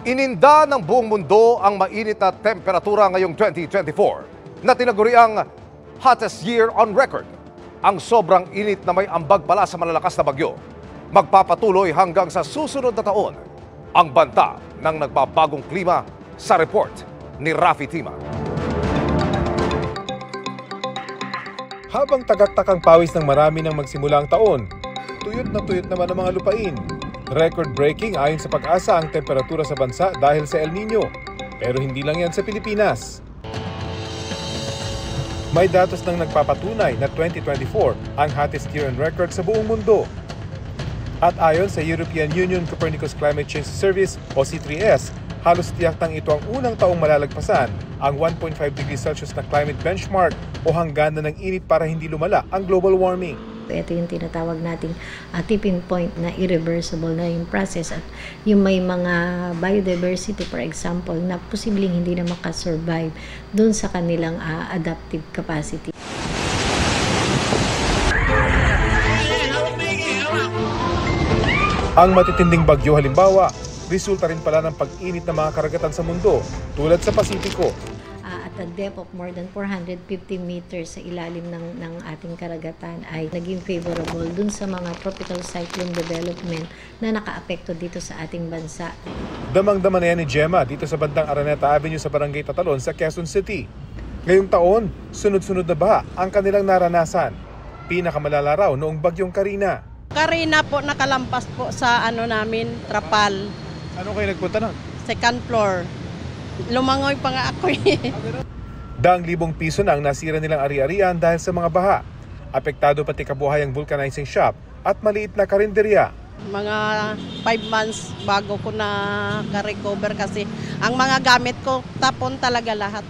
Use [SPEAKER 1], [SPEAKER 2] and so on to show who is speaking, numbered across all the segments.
[SPEAKER 1] Ininda ng buong mundo ang mainit na temperatura ngayong 2024 na tinaguriang hottest year on record. Ang sobrang init na may ambag pala sa malalakas na bagyo magpapatuloy hanggang sa susunod na taon. Ang banta ng nagbabagong klima sa report ni Rafi Tima.
[SPEAKER 2] Habang tagaktakang pawis ng marami nang magsimula ang taon, tuyot naman ang mga lupain. Record-breaking ayon sa Pag-asa ang temperatura sa bansa dahil sa El Nino. Pero hindi lang yan sa Pilipinas. May datos nang nagpapatunay na 2024 ang hottest year on record sa buong mundo. At ayon sa European Union Copernicus Climate Change Service o C3S, halos tiyak nang ito ang unang taong malalagpasan ang 1.5 degrees Celsius na climate benchmark o hangganan ng init para hindi lumala ang global warming.
[SPEAKER 3] Ito yung tinatawag nating tipping point na irreversible na yung process at yung may mga biodiversity, for example, na posibleng hindi na makasurvive dun sa kanilang adaptive capacity.
[SPEAKER 2] Ang matitinding bagyo halimbawa, resulta rin pala ng pag-init ng mga karagatan sa mundo tulad sa Pasipiko.
[SPEAKER 3] At a depth of more than 450 meters sa ilalim ng ating karagatan ay naging favorable dun sa mga tropical cyclone development na nakaapekto dito sa ating bansa.
[SPEAKER 2] Damang-dama na yan ni Gemma dito sa bandang Araneta Avenue sa Barangay Tatalon sa Quezon City. Ngayong taon, sunod-sunod na baha ang kanilang naranasan. Pinakamalala raw noong bagyong Karina.
[SPEAKER 4] Karina po nakalampas po sa namin, Trapal.
[SPEAKER 2] Ano kayo nagpunta nun?
[SPEAKER 4] Second floor. Lumangoy pa nga ako eh.
[SPEAKER 2] Daang libong piso na ang nasira nilang ari-arian dahil sa mga baha. Apektado pati kabuhayang vulcanizing shop at maliit na karinderya.
[SPEAKER 4] Mga 5 months bago ko na ka-recover kasi ang mga gamit ko tapon talaga lahat.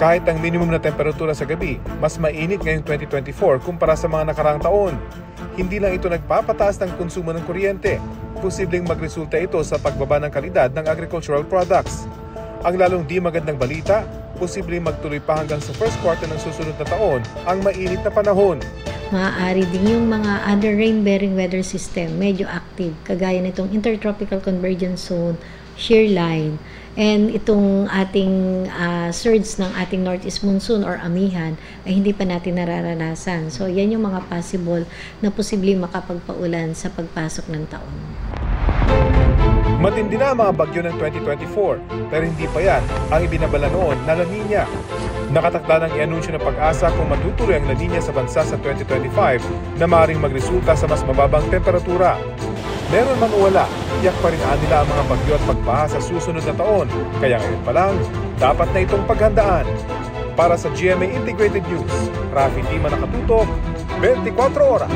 [SPEAKER 2] Kahit ang minimum na temperatura sa gabi, mas mainit ngayong 2024 kumpara sa mga nakaraang taon. Hindi lang ito nagpapataas ng konsumo ng kuryente. Posibleng magresulta ito sa pagbaba ng kalidad ng agricultural products. Ang lalong di magandang balita, posibleng magtuloy pa hanggang sa first quarter ng susunod na taon ang mainit na panahon.
[SPEAKER 3] Maaari din yung mga other rain-bearing weather system medyo active, kagaya nitong Intertropical Convergence Zone, shear line, and itong ating surge ng ating northeast monsoon or amihan ay hindi pa natin nararanasan. So yan yung mga possible na posibleng makapagpaulan sa pagpasok ng taon.
[SPEAKER 2] Matindi na ang mga bagyo ng 2024 pero hindi pa yan ang ibinabala noon na La Nina. Nakatakda ng i-anunsyo ng Pag-asa kung matutuloy ang La Nina sa bansa sa 2025 na maaaring magresulta sa mas mababang temperatura. Meron man o wala, tiyak pa rin nila ang mga bagyo at pagbaha sa susunod na taon. Kaya ngayon pa lang, dapat na itong paghandaan. Para sa GMA Integrated News, Rafi Tima nakatutok, 24 oras.